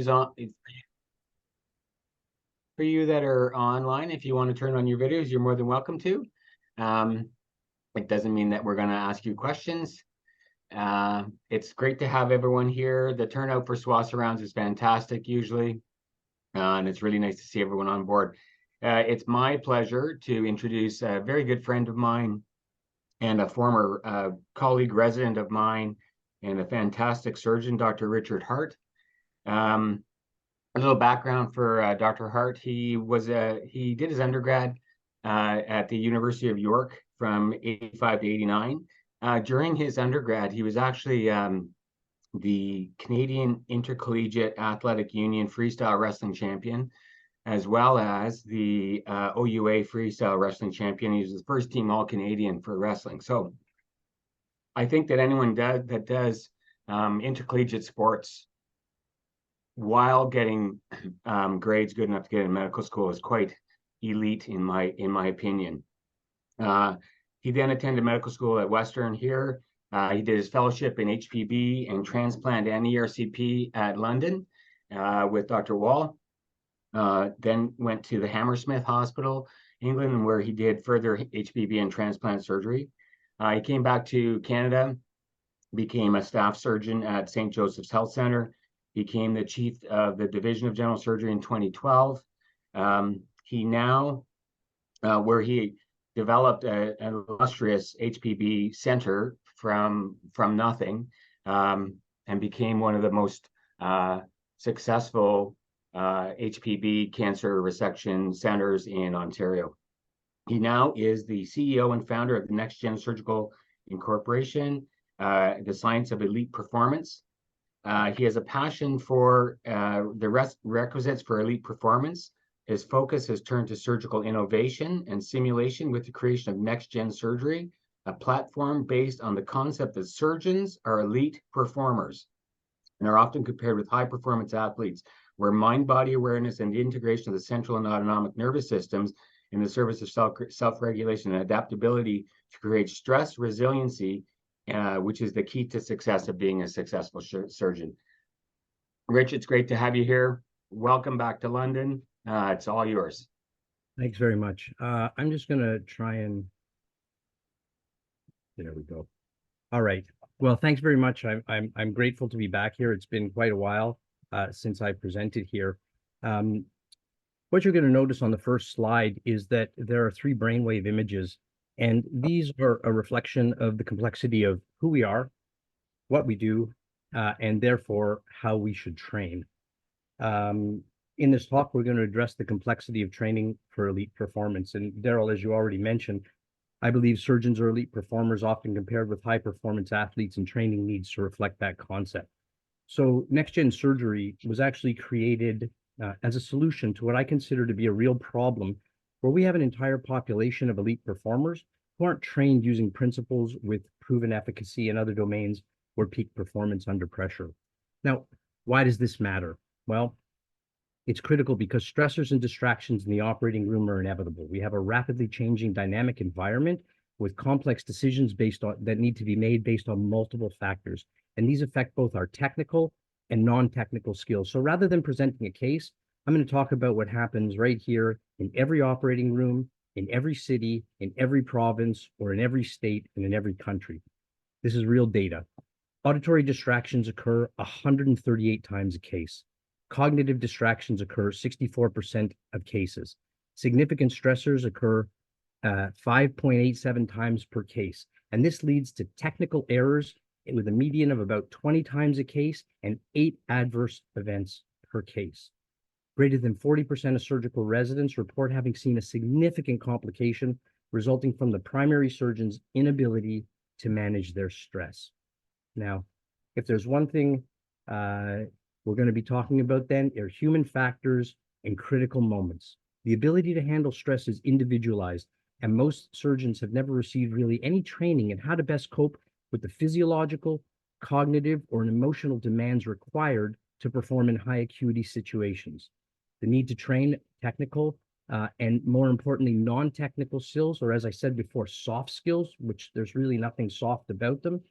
For you that are online, if you want to turn on your videos, you're more than welcome to. It doesn't mean that we're going to ask you questions. It's great to have everyone here. The turnout for SWAS rounds is fantastic usually, and it's really nice to see everyone on board. It's my pleasure to introduce a very good friend of mine and a former colleague resident of mine and a fantastic surgeon, Dr. Richard Hart. A little background for Dr. Hart. He did his undergrad at the University of York from 85 to 89. During his undergrad, he was actually the Canadian Intercollegiate Athletic Union Freestyle Wrestling Champion, as well as the OUA Freestyle Wrestling Champion. He was the first team All-Canadian for wrestling. So I think that anyone that does intercollegiate sports while getting grades good enough to get in medical school is quite elite in my opinion. He then attended medical school at Western here. He did his fellowship in HPB and transplant and ERCP at London with Dr. Wall. Then went to the Hammersmith Hospital, England, where he did further HPB and transplant surgery. He came back to Canada, became a staff surgeon at St. Joseph's Health Centre, became the chief of the Division of General Surgery in 2012. He now, where he developed an illustrious HPB center from nothing, and became one of the most successful HPB cancer resection centers in Ontario. He now is the CEO and founder of the NextGen Surgical Incorporation, the science of elite performance. He has a passion for the requisites for elite performance. His focus has turned to surgical innovation and simulation with the creation of NextGen-Surgery, a platform based on the concept that surgeons are elite performers and are often compared with high-performance athletes, where mind-body awareness and the integration of the central and autonomic nervous systems in the service of self-regulation and adaptability to create stress resiliency, which is the key to success of being a successful surgeon. Rich, it's great to have you here. Welcome back to London. It's all yours. Thanks very much. I'm just going to try and, there we go. All right. Well, thanks very much. I'm grateful to be back here. It's been quite a while since I presented here. What you're going to notice on the first slide is that there are 3 brainwave images, and these are a reflection of the complexity of who we are, what we do, and therefore how we should train. In this talk, we're going to address the complexity of training for elite performance. And Daryl, as you already mentioned, I believe surgeons are elite performers, often compared with high-performance athletes, and training needs to reflect that concept. So NextGen-Surgery was actually created as a solution to what I consider to be a real problem, where we have an entire population of elite performers who aren't trained using principles with proven efficacy in other domains or peak performance under pressure. Now, why does this matter? Well, it's critical because stressors and distractions in the operating room are inevitable. We have a rapidly changing dynamic environment with complex decisions that need to be made based on multiple factors. And these affect both our technical and non-technical skills. So rather than presenting a case, I'm going to talk about what happens right here in every operating room, in every city, in every province, or in every state, and in every country. This is real data. Auditory distractions occur 138 times a case. Cognitive distractions occur 64% of cases. Significant stressors occur 5.87 times per case. And this leads to technical errors with a median of about 20 times a case and 8 adverse events per case. Greater than 40% of surgical residents report having seen a significant complication resulting from the primary surgeon's inability to manage their stress. Now, if there's one thing we're going to be talking about then are human factors and critical moments. The ability to handle stress is individualized, and most surgeons have never received really any training in how to best cope with the physiological, cognitive, or emotional demands required to perform in high acuity situations. The need to train technical and, more importantly, non-technical skills, or as I said before, soft skills, which there's really nothing soft about them,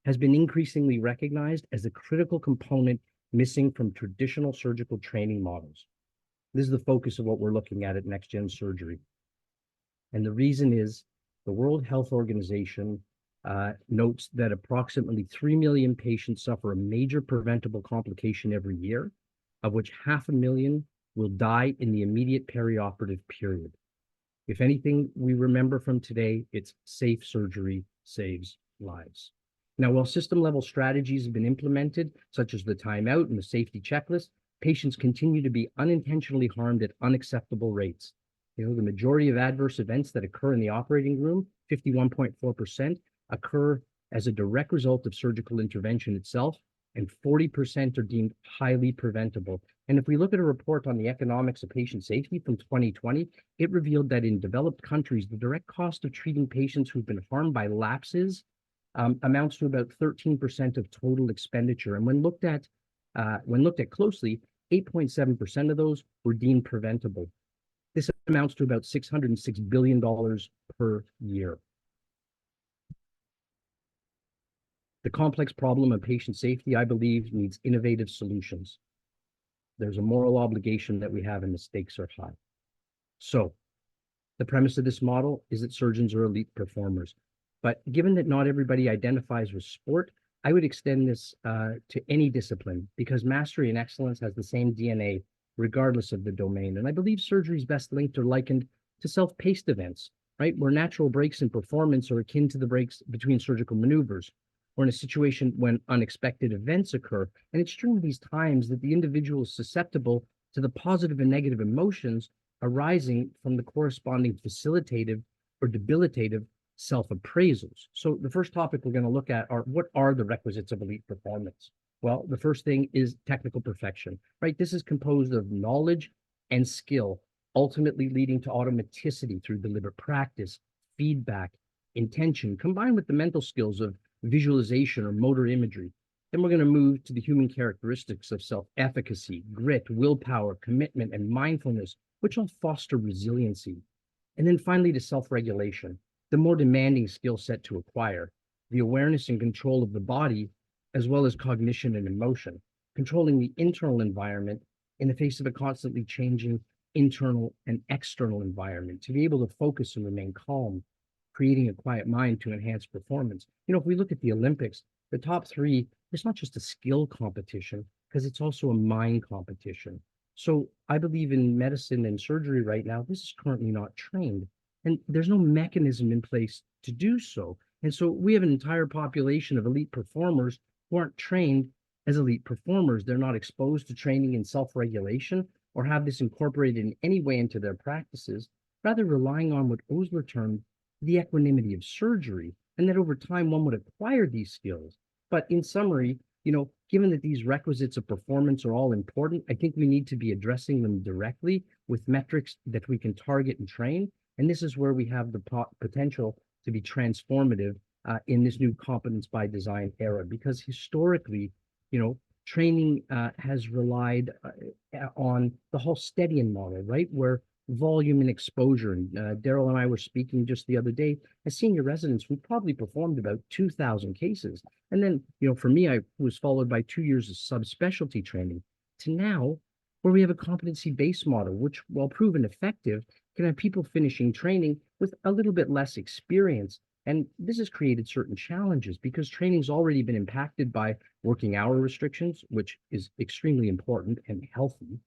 has been increasingly recognized as a critical component missing from traditional surgical training models. This is the focus of what we're looking at NextGen-Surgery. And the reason is the World Health Organization notes that approximately 3 million patients suffer a major preventable complication every year, of which 500,000 will die in the immediate perioperative period. If anything we remember from today, it's safe surgery saves lives. Now, while system-level strategies have been implemented, such as the timeout and the safety checklist, patients continue to be unintentionally harmed at unacceptable rates. The majority of adverse events that occur in the operating room, 51.4%, occur as a direct result of surgical intervention itself, and 40% are deemed highly preventable. And if we look at a report on the economics of patient safety from 2020, it revealed that in developed countries, the direct cost of treating patients who've been harmed by lapses amounts to about 13% of total expenditure. And when looked at closely, 8.7% of those were deemed preventable. This amounts to about $606 billion per year. The complex problem of patient safety, I believe, needs innovative solutions. There's a moral obligation that we have, and the stakes are high. So, the premise of this model is that surgeons are elite performers. But given that not everybody identifies with sport, I would extend this to any discipline, because mastery and excellence has the same DNA, regardless of the domain. And I believe surgery is best linked or likened to self-paced events, right? Where natural breaks in performance are akin to the breaks between surgical maneuvers, or in a situation when unexpected events occur. And it's during these times that the individual is susceptible to the positive and negative emotions arising from the corresponding facilitative or debilitative self-appraisals. So the first topic we're going to look at are, what are the requisites of elite performance? Well, the first thing is technical perfection, right? This is composed of knowledge and skill, ultimately leading to automaticity through deliberate practice, feedback, intention, combined with the mental skills of visualization or motor imagery. Then we're going to move to the human characteristics of self-efficacy, grit, willpower, commitment, and mindfulness, which all foster resiliency. And then finally to self-regulation, the more demanding skill set to acquire, the awareness and control of the body, as well as cognition and emotion, controlling the internal environment in the face of a constantly changing internal and external environment, to be able to focus and remain calm, creating a quiet mind to enhance performance. If we look at the Olympics, the top three, it's not just a skill competition, because it's also a mind competition. So I believe in medicine and surgery right now, this is currently not trained, and there's no mechanism in place to do so. And so we have an entire population of elite performers who aren't trained as elite performers. They're not exposed to training in self-regulation or have this incorporated in any way into their practices, rather relying on what Osler termed the equanimity of surgery, and that over time one would acquire these skills. But in summary, given that these requisites of performance are all important, I think we need to be addressing them directly with metrics that we can target and train. And this is where we have the potential to be transformative in this new competence by design era, because historically, training has relied on the Hallstedian model, right? Where volume and exposure, and Daryl and I were speaking just the other day, as senior residents, we probably performed about 2,000 cases. And then, for me, I was followed by 2 years of subspecialty training, to now where we have a competency-based model, which, while proven effective, can have people finishing training with a little bit less experience. And this has created certain challenges, because training's already been impacted by working hour restrictions, which is extremely important and healthy,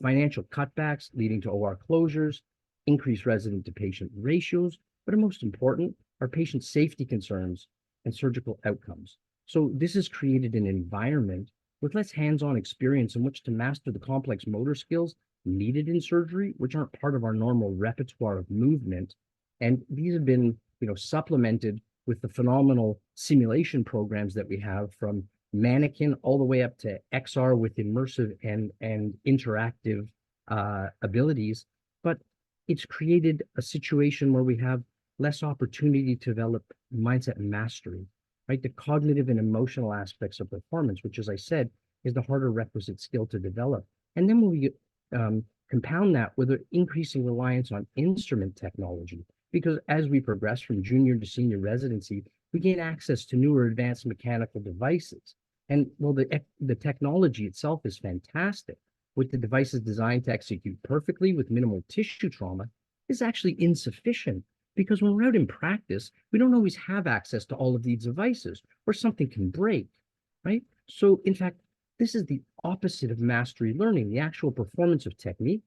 financial cutbacks leading to OR closures, increased resident to patient ratios, but most important are patient safety concerns and surgical outcomes. So this has created an environment with less hands-on experience in which to master the complex motor skills needed in surgery, which aren't part of our normal repertoire of movement. And these have been, supplemented with the phenomenal simulation programs that we have, from mannequin all the way up to XR with immersive and interactive abilities. But it's created a situation where we have less opportunity to develop mindset mastery, right? The cognitive and emotional aspects of performance, which, as I said, is the harder requisite skill to develop. And then when we compound that with an increasing reliance on instrument technology, because as we progress from junior to senior residency, we gain access to newer advanced mechanical devices. And well, the technology itself is fantastic. With the devices designed to execute perfectly with minimal tissue trauma, is actually insufficient because when we're out in practice, we don't always have access to all of these devices or something can break, right? So in fact, this is the opposite of mastery learning. The actual performance of technique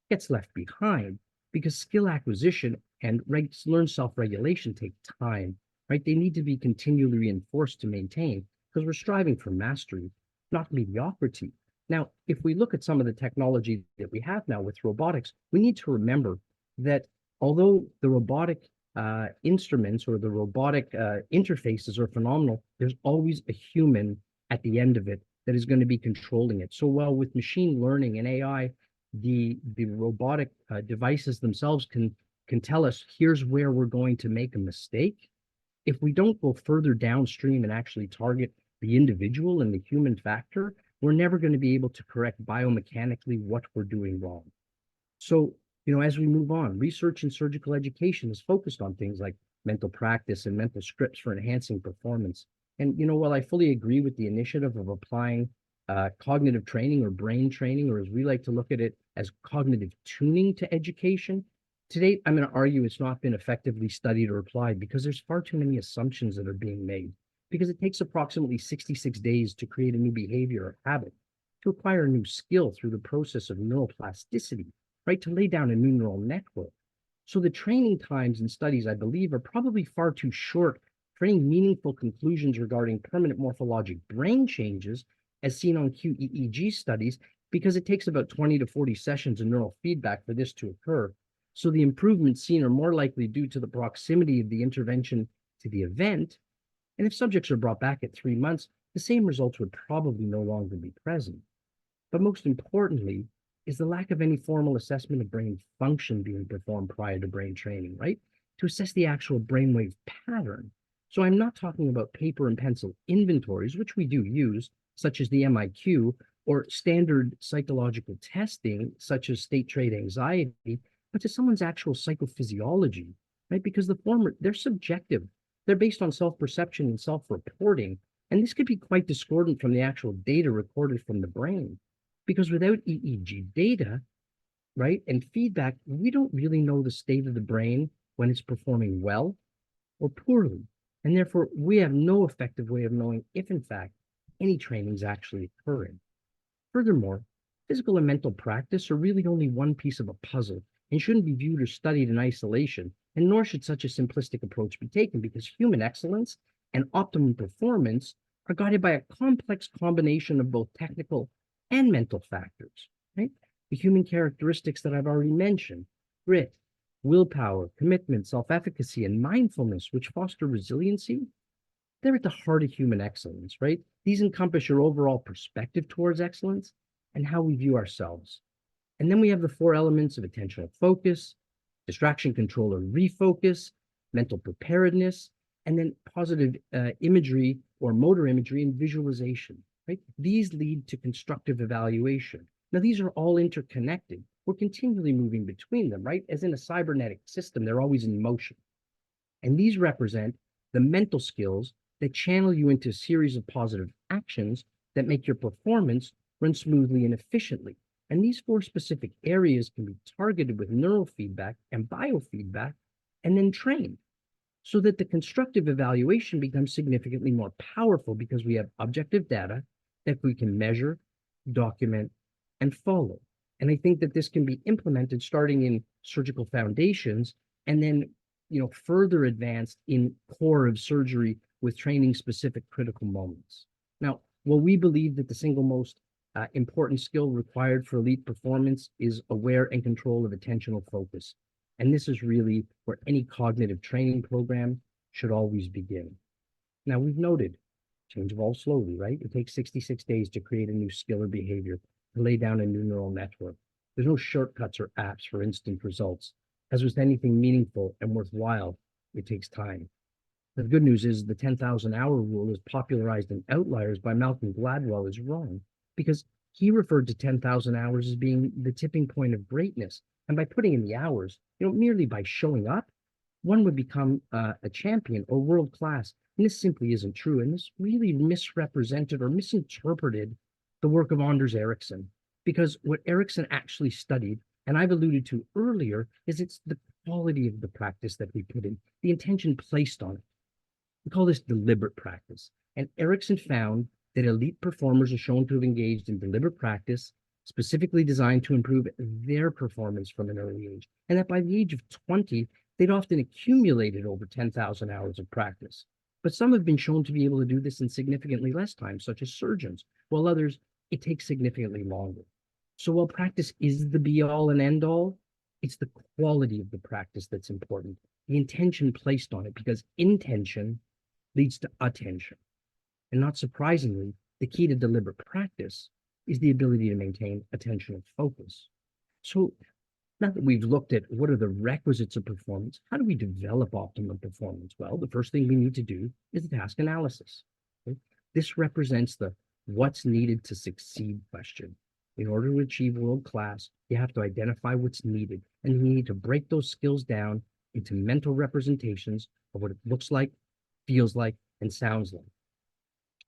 gets left behind because skill acquisition and learn self-regulation take time, right? They need to be continually reinforced to maintain because we're striving for mastery, not mediocrity. Now, if we look at some of the technology that we have now with robotics, we need to remember that although the robotic instruments or the robotic interfaces are phenomenal, there's always a human at the end of it that is going to be controlling it. So while with machine learning and AI, the robotic devices themselves can tell us here's where we're going to make a mistake. If we don't go further downstream and actually target the individual and the human factor, we're never going to be able to correct biomechanically what we're doing wrong. So, as we move on, research in surgical education is focused on things like mental practice and mental scripts for enhancing performance. And, while I fully agree with the initiative of applying cognitive training or brain training, or as we like to look at it as cognitive tuning to education, to date, I'm going to argue it's not been effectively studied or applied because there's far too many assumptions that are being made. Because it takes approximately 66 days to create a new behavior or habit, to acquire a new skill through the process of neuroplasticity, right? To lay down a new neural network. So the training times in studies, I believe, are probably far too short for any meaningful conclusions regarding permanent morphologic brain changes as seen on QEEG studies, because it takes about 20 to 40 sessions of neural feedback for this to occur. So the improvements seen are more likely due to the proximity of the intervention to the event. And if subjects are brought back at 3 months, the same results would probably no longer be present. But most importantly, is the lack of any formal assessment of brain function being performed prior to brain training, right? To assess the actual brainwave pattern. So I'm not talking about paper and pencil inventories, which we do use, such as the MIQ, or standard psychological testing, such as state trait anxiety, but to someone's actual psychophysiology, right? Because the former, they're subjective. They're based on self-perception and self-reporting, and this could be quite discordant from the actual data recorded from the brain. Because without EEG data, right, and feedback, we don't really know the state of the brain when it's performing well or poorly. And therefore, we have no effective way of knowing if, in fact, any training is actually occurring. Furthermore, physical and mental practice are really only one piece of a puzzle and shouldn't be viewed or studied in isolation, and nor should such a simplistic approach be taken because human excellence and optimum performance are guided by a complex combination of both technical and mental factors, right? The human characteristics that I've already mentioned, grit, willpower, commitment, self-efficacy, and mindfulness, which foster resiliency, they're at the heart of human excellence, right? These encompass your overall perspective towards excellence and how we view ourselves. And then we have the 4 elements of attentional focus, distraction control or refocus, mental preparedness, and then positive imagery or motor imagery and visualization, right? These lead to constructive evaluation. Now, these are all interconnected. We're continually moving between them, right? As in a cybernetic system, they're always in motion. And these represent the mental skills that channel you into a series of positive actions that make your performance run smoothly and efficiently. And these 4 specific areas can be targeted with neural feedback and biofeedback and then trained so that the constructive evaluation becomes significantly more powerful because we have objective data that we can measure, document, and follow. And I think that this can be implemented starting in surgical foundations and then further advanced in core of surgery with training specific critical moments. Now, while we believe that the single most important skill required for elite performance is aware and control of attentional focus. And this is really where any cognitive training program should always begin. Now, we've noted change evolves slowly, right? It takes 66 days to create a new skill or behavior, to lay down a new neural network. There's no shortcuts or apps for instant results. As with anything meaningful and worthwhile, it takes time. The good news is the 10,000 hour rule is popularized in Outliers by Malcolm Gladwell is wrong because he referred to 10,000 hours as being the tipping point of greatness. And by putting in the hours, merely by showing up, one would become a champion or world class And this simply isn't true. And this really misrepresented or misinterpreted the work of Anders Ericsson, because what Ericsson actually studied, and I've alluded to earlier, is it's the quality of the practice that we put in, the intention placed on it. We call this deliberate practice. And Ericsson found that elite performers are shown to have engaged in deliberate practice, specifically designed to improve their performance from an early age. And that by the age of 20, they'd often accumulated over 10,000 hours of practice. But some have been shown to be able to do this in significantly less time, such as surgeons, while others, it takes significantly longer. So while practice is the be all and end all, it's the quality of the practice that's important, the intention placed on it, because intention leads to attention. And not surprisingly, the key to deliberate practice is the ability to maintain attentional focus. So now that we've looked at what are the requisites of performance, how do we develop optimum performance? Well, the first thing we need to do is the task analysis. Okay? This represents the what's needed to succeed question. In order to achieve world class, you have to identify what's needed, and you need to break those skills down into mental representations of what it looks like, feels like, and sounds like.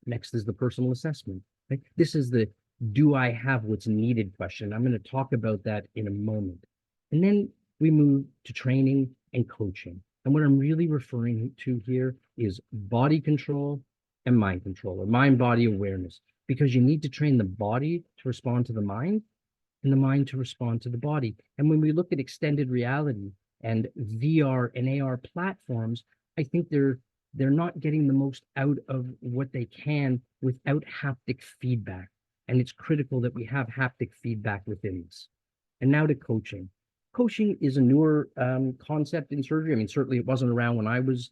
Next is the personal assessment. Okay? This is the do I have what's needed question. I'm going to talk about that in a moment. And then we move to training and coaching. And what I'm really referring to here is body control and mind control, or mind-body awareness, because you need to train the body to respond to the mind and the mind to respond to the body. And when we look at extended reality and VR and AR platforms, I think they're not getting the most out of what they can without haptic feedback. And it's critical that we have haptic feedback within this. And now to coaching. Coaching is a newer concept in surgery. I mean, certainly it wasn't around when I was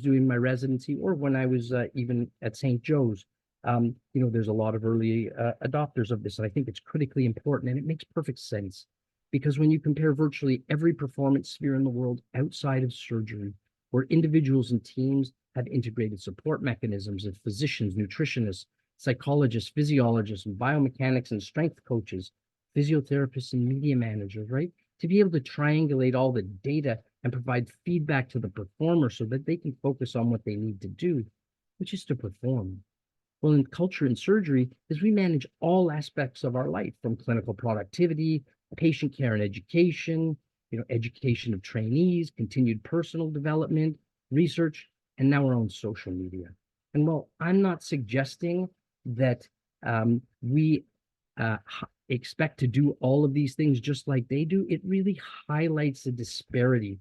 doing my residency, or when I was even at St. Joe's. There's a lot of early adopters of this, and I think it's critically important, and it makes perfect sense, because when you compare virtually every performance sphere in the world outside of surgery, where individuals and teams have integrated support mechanisms of physicians, nutritionists, psychologists, physiologists, and biomechanics and strength coaches, physiotherapists and media managers, right? To be able to triangulate all the data and provide feedback to the performer so that they can focus on what they need to do, which is to perform. Well, in culture and surgery, as we manage all aspects of our life, from clinical productivity, patient care and education, education of trainees, continued personal development, research, and now our own social media. And while I'm not suggesting that we expect to do all of these things just like they do, it really highlights the disparity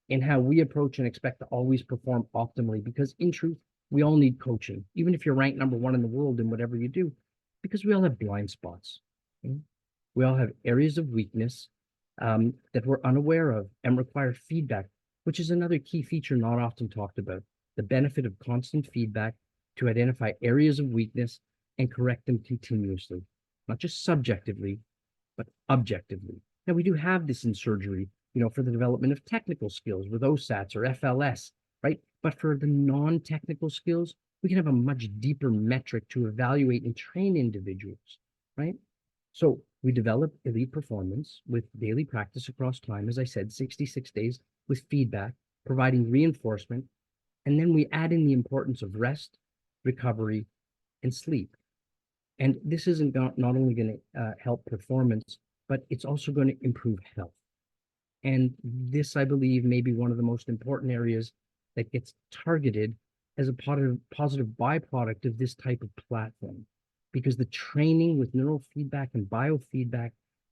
in how we approach and expect to always perform optimally, because in truth, we all need coaching, even if you're ranked #1 in the world in whatever you do, because we all have blind spots. Okay? We all have areas of weakness that we're unaware of and require feedback, which is another key feature not often talked about. The benefit of constant feedback to identify areas of weakness and correct them continuously, not just subjectively, but objectively. Now, we do have this in surgery, for the development of technical skills with OSATs or FLS, right? But for the non-technical skills, we can have a much deeper metric to evaluate and train individuals, right? So we develop elite performance with daily practice across time, as I said, 66 days with feedback, providing reinforcement, and then we add in the importance of rest, recovery, and sleep. And this isn't not only going to help performance, but it's also going to improve health. And this, I believe, may be one of the most important areas that gets targeted as a positive byproduct of this type of platform, because the training with neurofeedback and biofeedback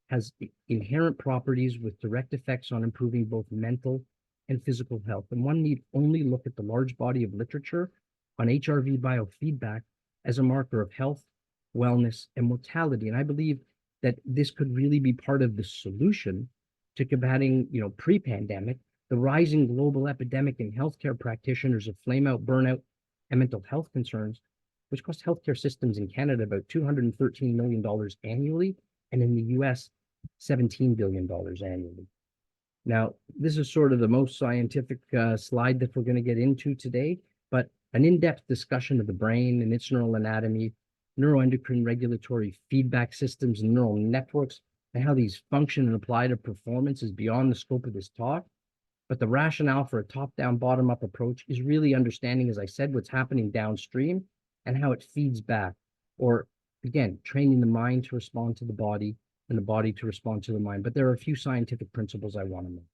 has inherent properties with direct effects on improving both mental and physical health. And one need only look at the large body of literature on HRV biofeedback as a marker of health, wellness, and mortality. And I believe that this could really be part of the solution to combating, pre-pandemic, the rising global epidemic in healthcare practitioners of flame-out, burnout, and mental health concerns, which cost healthcare systems in Canada about $213 million annually, and in the US, $17 billion annually. Now, this is sort of the most scientific slide that we're going to get into today, but an in-depth discussion of the brain and its neural anatomy, neuroendocrine regulatory feedback systems, and neural networks, and how these function and apply to performance is beyond the scope of this talk. But the rationale for a top-down, bottom-up approach is really understanding, as I said, what's happening downstream and how it feeds back. Or again, training the mind to respond to the body and the body to respond to the mind. But there are a few scientific principles I want to make.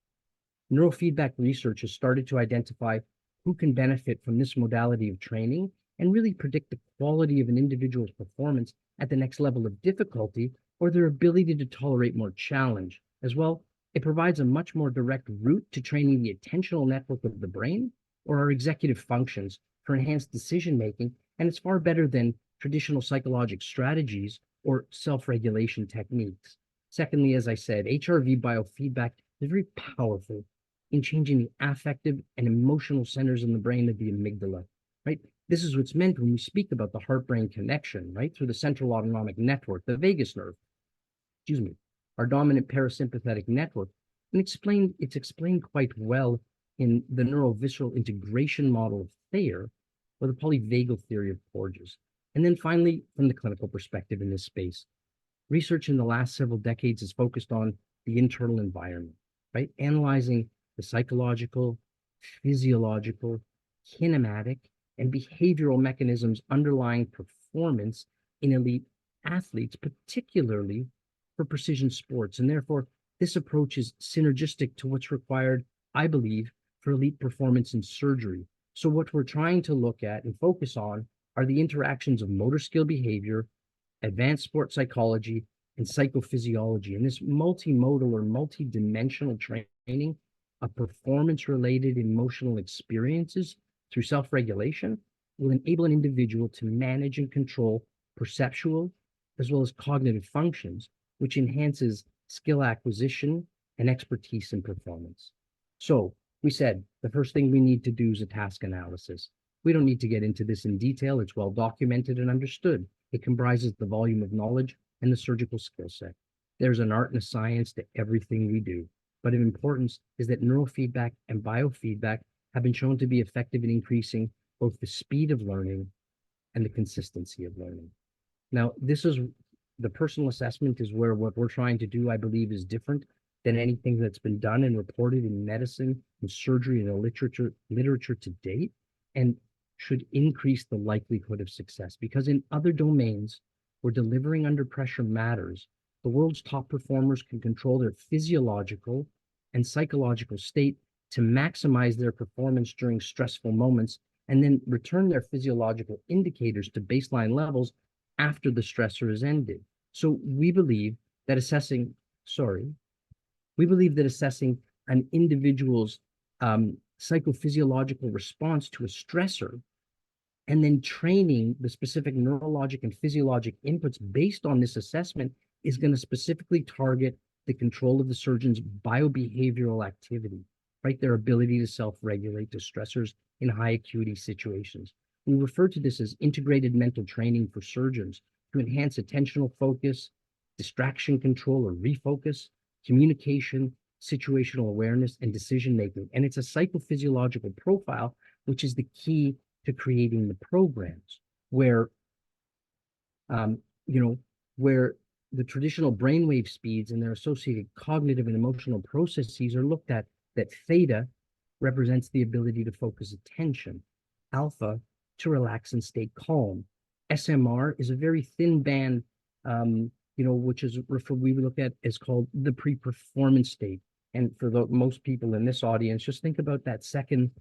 Neurofeedback research has started to identify who can benefit from this modality of training and really predict the quality of an individual's performance at the next level of difficulty or their ability to tolerate more challenge. As well, it provides a much more direct route to training the attentional network of the brain or our executive functions for enhanced decision-making, and it's far better than traditional psychologic strategies or self-regulation techniques. Secondly, as I said, HRV biofeedback is very powerful in changing the affective and emotional centers in the brain of the amygdala, right? This is what's meant when we speak about the heart-brain connection, right? Through the central autonomic network, the vagus nerve, our dominant parasympathetic network. And it's explained quite well in the neurovisceral integration model of Thayer or the polyvagal theory of Porges. And then finally, from the clinical perspective in this space, research in the last several decades is focused on the internal environment, right? Analyzing the psychological, physiological, kinematic, and behavioral mechanisms underlying performance in elite athletes, particularly for precision sports. And therefore, this approach is synergistic to what's required, I believe, for elite performance in surgery. So what we're trying to look at and focus on are the interactions of motor skill behavior, advanced sport psychology, and psychophysiology. And this multimodal or multidimensional training of performance-related emotional experiences through self-regulation will enable an individual to manage and control perceptual as well as cognitive functions, which enhances skill acquisition and expertise in performance. So we said the first thing we need to do is a task analysis. We don't need to get into this in detail. It's well documented and understood. It comprises the volume of knowledge and the surgical skill set. There's an art and a science to everything we do. But of importance is that neurofeedback and biofeedback have been shown to be effective in increasing both the speed of learning and the consistency of learning. Now, this is the personal assessment is where what we're trying to do, I believe, is different than anything that's been done and reported in medicine and surgery and the literature to date, and should increase the likelihood of success. Because in other domains where delivering under pressure matters, the world's top performers can control their physiological and psychological state to maximize their performance during stressful moments and then return their physiological indicators to baseline levels after the stressor is ended. So we believe that assessing an individual's psychophysiological response to a stressor and then training the specific neurologic and physiologic inputs based on this assessment is going to specifically target the control of the surgeon's biobehavioral activity, right? Their ability to self-regulate to stressors in high acuity situations. We refer to this as integrated mental training for surgeons to enhance attentional focus, distraction control or refocus, communication, situational awareness, and decision-making. And it's a psychophysiological profile, which is the key to creating the programs where, where the traditional brainwave speeds and their associated cognitive and emotional processes are looked at, that theta represents the ability to focus attention, alpha to relax and stay calm. SMR is a very thin band, which is we look at as called the pre-performance state. And for most people in this audience, just think about that second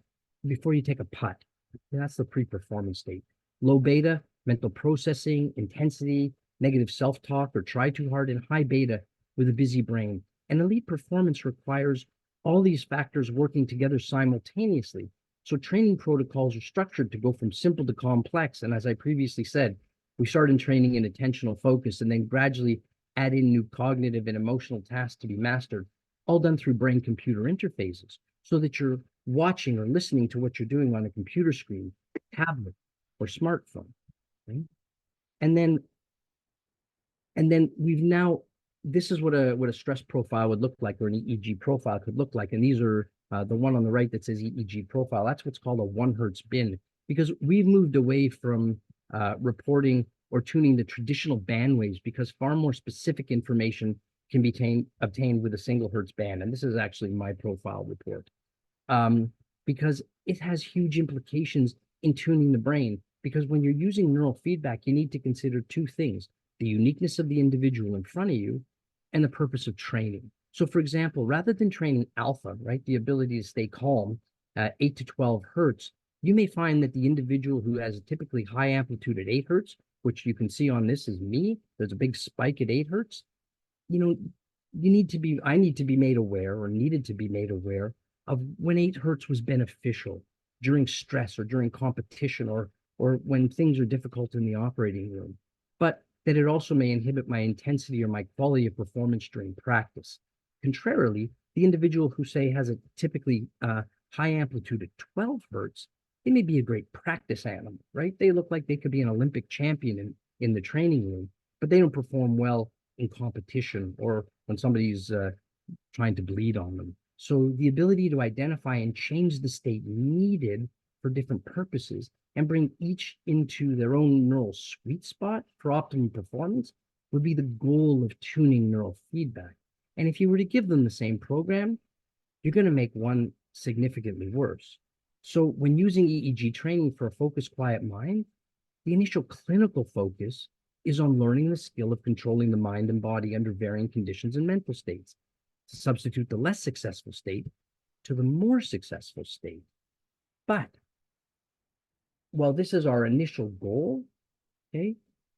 before you take a putt. That's the pre-performance state. Low beta, mental processing, intensity, negative self-talk, or try too hard, and high beta with a busy brain. And elite performance requires all these factors working together simultaneously. So training protocols are structured to go from simple to complex. And as I previously said, we start in training in attentional focus and then gradually add in new cognitive and emotional tasks to be mastered, all done through brain-computer interfaces, so that you're watching or listening to what you're doing on a computer screen, tablet, or smartphone. Right? And then we've now, this is what a stress profile would look like, or an EEG profile could look like. And these are the one on the right that says EEG profile. That's what's called a 1 Hertz bin, because we've moved away from reporting or tuning the traditional band waves, because far more specific information can be obtained with a single Hertz band. And this is actually my profile report. because it has huge implications in tuning the brain. Because when you're using neural feedback, you need to consider two things: the uniqueness of the individual in front of you and the purpose of training. So, for example, rather than training alpha, right, the ability to stay calm at 8 to 12 hertz, you may find that the individual who has a typically high amplitude at 8 hertz, which you can see on this is me, there's a big spike at 8 hertz. You know, I need to be made aware, or needed to be made aware of when 8 hertz was beneficial during stress or during competition, or when things are difficult in the operating room, but that it also may inhibit my intensity or my quality of performance during practice. Contrarily, the individual who, say, has a typically high amplitude at 12 hertz, they may be a great practice animal, right? They look like they could be an Olympic champion in the training room, but they don't perform well in competition or when somebody's trying to bleed on them. So the ability to identify and change the state needed for different purposes and bring each into their own neural sweet spot for optimum performance would be the goal of tuning neural feedback. And if you were to give them the same program, you're going to make one significantly worse. So when using EEG training for a focused, quiet mind, the initial clinical focus is on learning the skill of controlling the mind and body under varying conditions and mental states, to substitute the less successful state to the more successful state. But while this is our initial goal, okay,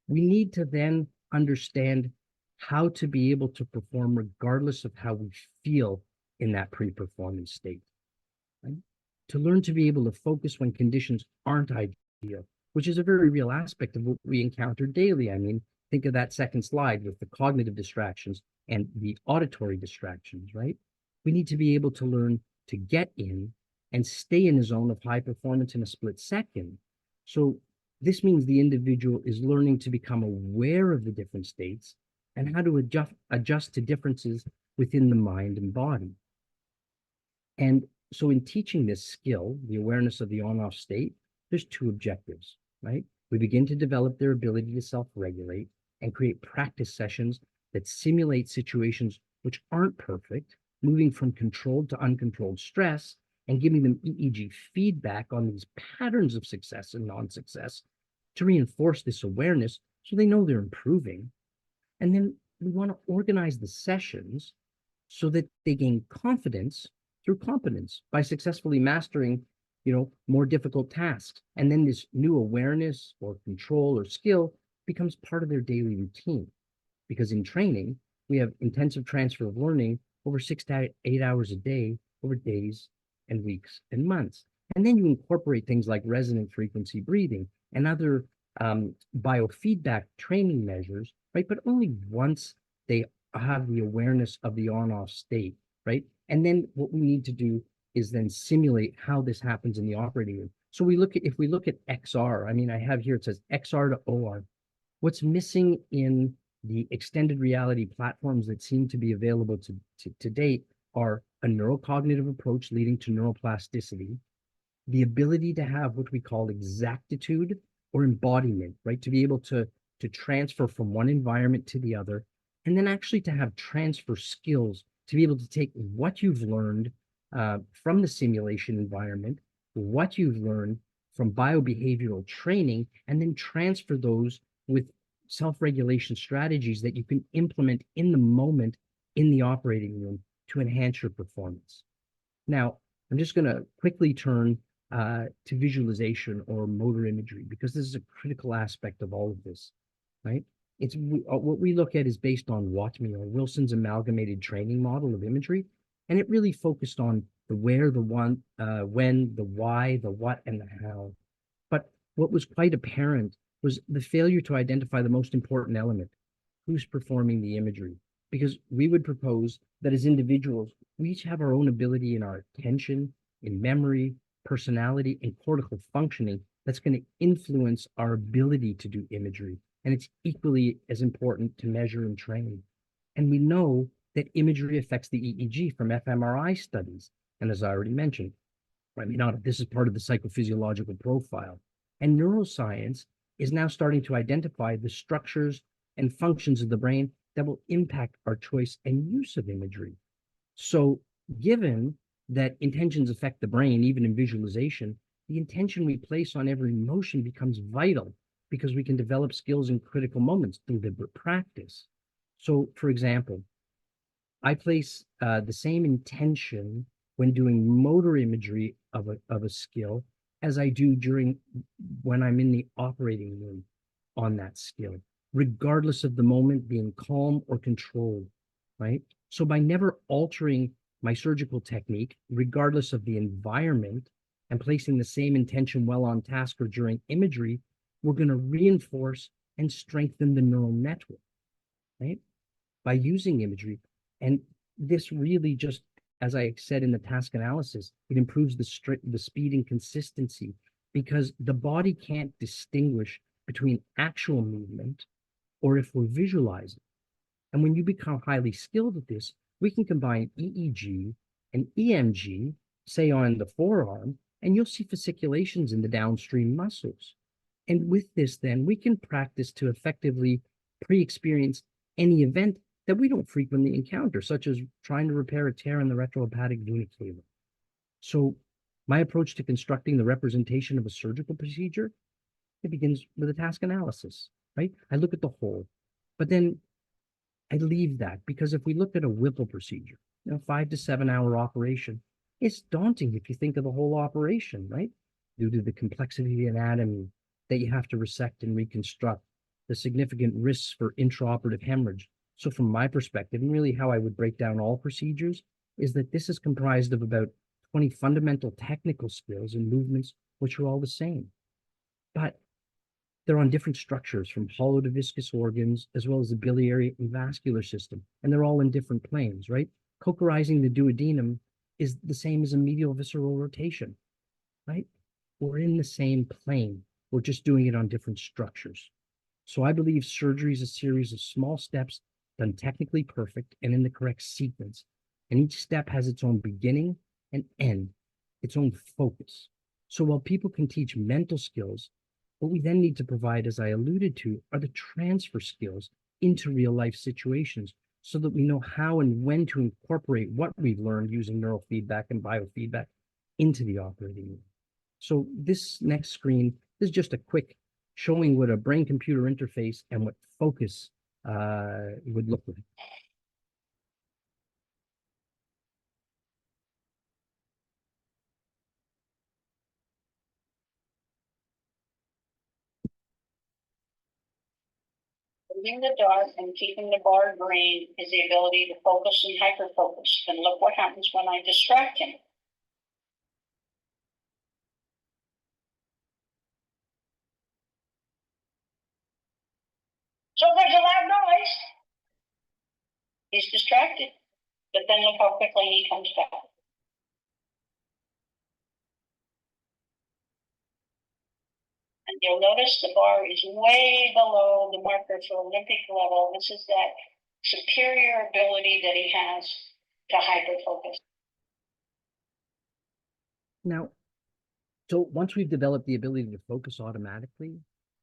we need to then understand how to be able to perform regardless of how we feel in that pre-performance state. Right? To learn to be able to focus when conditions aren't ideal, which is a very real aspect of what we encounter daily. I mean, think of that second slide with the cognitive distractions and the auditory distractions, right? We need to be able to learn to get in and stay in a zone of high performance in a split second. So this means the individual is learning to become aware of the different states and how to adjust to differences within the mind and body. And so in teaching this skill, the awareness of the on-off state, there's two objectives, right? We begin to develop their ability to self-regulate and create practice sessions that simulate situations which aren't perfect, moving from controlled to uncontrolled stress, and giving them EEG feedback on these patterns of success and non-success to reinforce this awareness so they know they're improving. And then we want to organize the sessions so that they gain confidence through competence by successfully mastering, more difficult tasks. And then this new awareness or control or skill becomes part of their daily routine. Because in training, we have intensive transfer of learning over 6 to 8 hours a day over days and weeks and months. And then you incorporate things like resonant frequency breathing and other biofeedback training measures, right? But only once they have the awareness of the on-off state, right? And then what we need to do is then simulate how this happens in the operating room. So if we look at XR, I mean, I have here, it says XR to OR. What's missing in the extended reality platforms that seem to be available to date are a neurocognitive approach leading to neuroplasticity, the ability to have what we call exactitude or embodiment, right? To be able to transfer from one environment to the other, and then actually to have transfer skills to be able to take what you've learned from the simulation environment, what you've learned from biobehavioral training, and then transfer those with self-regulation strategies that you can implement in the moment in the operating room to enhance your performance. Now, I'm just going to quickly turn to visualization or motor imagery, because this is a critical aspect of all of this, right? What we look at is based on WATMI, or Wilson's Amalgamated Training Model of Imagery, and it really focused on the where, the when, the why, the what, and the how. But what was quite apparent was the failure to identify the most important element: who's performing the imagery. Because we would propose that as individuals, we each have our own ability in our attention, in memory, personality, and cortical functioning that's going to influence our ability to do imagery. And it's equally as important to measure and train. And we know that imagery affects the EEG from fMRI studies. And as I already mentioned, this is part of the psychophysiological profile. And neuroscience is now starting to identify the structures and functions of the brain that will impact our choice and use of imagery. So given that intentions affect the brain, even in visualization, the intention we place on every motion becomes vital because we can develop skills in critical moments through deliberate practice. So, for example, I place the same intention when doing motor imagery of a skill as I do when I'm in the operating room on that skill, regardless of the moment being calm or controlled, right? So by never altering my surgical technique, regardless of the environment, and placing the same intention while on task or during imagery, we're going to reinforce and strengthen the neural network, right? By using imagery. And this really just, as I said in the task analysis, it improves the speed and consistency because the body can't distinguish between actual movement or if we're visualizing. And when you become highly skilled at this, we can combine EEG and EMG, say on the forearm, and you'll see fasciculations in the downstream muscles. And with this, then, we can practice to effectively pre-experience any event that we don't frequently encounter, such as trying to repair a tear in the retrohepatic vena cava. So my approach to constructing the representation of a surgical procedure, it begins with a task analysis, right? I look at the whole, but then I leave that because if we looked at a Whipple procedure, 5 to 7 hour operation, it's daunting if you think of the whole operation, right? Due to the complexity of the anatomy that you have to resect and reconstruct, the significant risks for intraoperative hemorrhage. So from my perspective, and really how I would break down all procedures, is that this is comprised of about 20 fundamental technical skills and movements, which are all the same. But they're on different structures from hollow to viscous organs, as well as the biliary and vascular system. And they're all in different planes, right? Cochorizing the duodenum is the same as a medial visceral rotation, right? We're in the same plane. We're just doing it on different structures. So I believe surgery is a series of small steps done technically perfect and in the correct sequence. And each step has its own beginning and end, its own focus. So while people can teach mental skills, what we then need to provide, as I alluded to, are the transfer skills into real life situations so that we know how and when to incorporate what we've learned using neural feedback and biofeedback into the operating room. So this next screen is just a quick showing what a brain-computer interface and what focus would look like. In the dark and keeping the bar green is the ability to focus and hyperfocus. And look what happens when I distract him. So there's a loud noise. He's distracted. But then look how quickly he comes back. And you'll notice the bar is way below the marker for Olympic level. This is that superior ability that he has to hyperfocus. Now, so once we've developed the ability to focus automatically,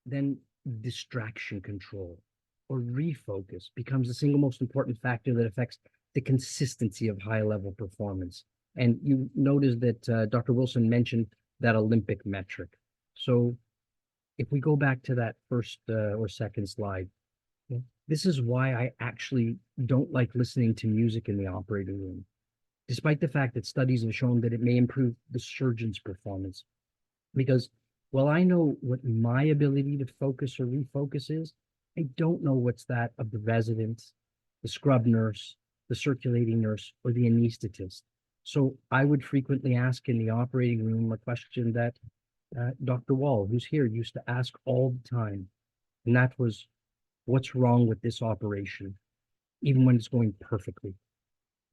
then distraction control or refocus becomes the single most important factor that affects the consistency of high-level performance. And you notice that Dr. Wilson mentioned that Olympic metric. So if we go back to that first or second slide, this is why I actually don't like listening to music in the operating room, despite the fact that studies have shown that it may improve the surgeon's performance. Because while I know what my ability to focus or refocus is, I don't know what's that of the resident, the scrub nurse, the circulating nurse, or the anesthetist. So I would frequently ask in the operating room a question that Dr. Wall, who's here, used to ask all the time. And that was, what's wrong with this operation, even when it's going perfectly,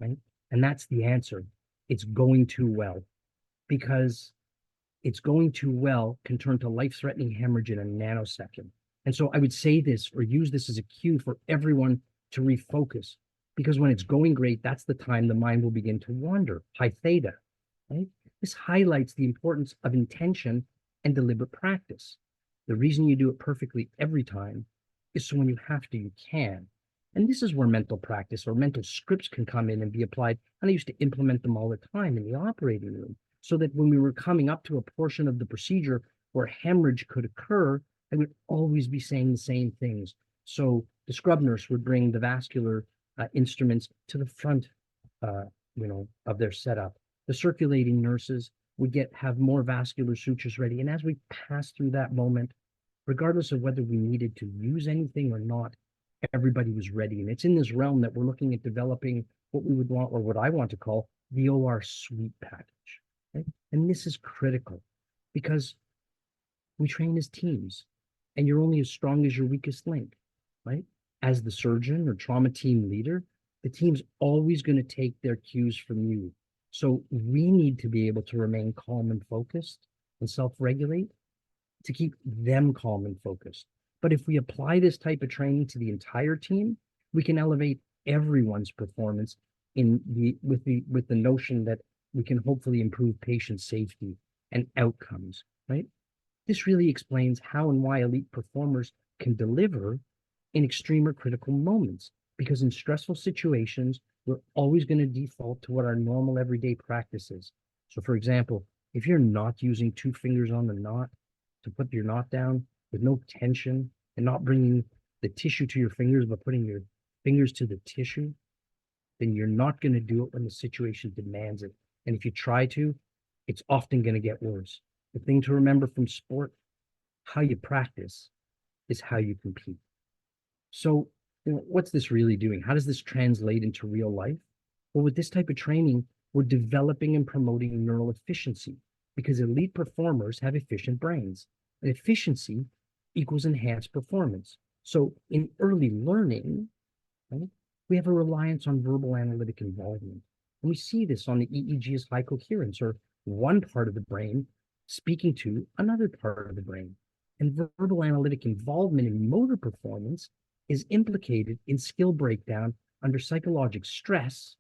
right? And that's the answer. It's going too well, because it's going too well can turn to life-threatening hemorrhage in a nanosecond. And so I would say this or use this as a cue for everyone to refocus, because when it's going great, that's the time the mind will begin to wander, high theta, right? This highlights the importance of intention and deliberate practice. The reason you do it perfectly every time is so when you have to, you can. And this is where mental practice or mental scripts can come in and be applied. And I used to implement them all the time in the operating room, so that when we were coming up to a portion of the procedure where hemorrhage could occur, I would always be saying the same things. So the scrub nurse would bring the vascular instruments to the front, of their setup. The circulating nurses would have more vascular sutures ready. And as we passed through that moment, regardless of whether we needed to use anything or not, everybody was ready. And it's in this realm that we're looking at developing what we would want, or what I want to call the OR suite package. Right? And this is critical because we train as teams, and you're only as strong as your weakest link, right? As the surgeon or trauma team leader, the team's always going to take their cues from you. So we need to be able to remain calm and focused and self-regulate to keep them calm and focused. But if we apply this type of training to the entire team, we can elevate everyone's performance with the notion that we can hopefully improve patient safety and outcomes, right? This really explains how and why elite performers can deliver in extreme or critical moments, because in stressful situations, we're always going to default to what our normal everyday practice is. So for example, if you're not using 2 fingers on the knot to put your knot down with no tension and not bringing the tissue to your fingers, but putting your fingers to the tissue, then you're not going to do it when the situation demands it. And if you try to, it's often going to get worse. The thing to remember from sport, how you practice is how you compete. So, what's this really doing? How does this translate into real life? Well, with this type of training, we're developing and promoting neural efficiency, because elite performers have efficient brains. And efficiency equals enhanced performance. So in early learning, right, we have a reliance on verbal analytic involvement. And we see this on the EEG as high coherence, or one part of the brain speaking to another part of the brain. And verbal analytic involvement in motor performance is implicated in skill breakdown under psychologic stress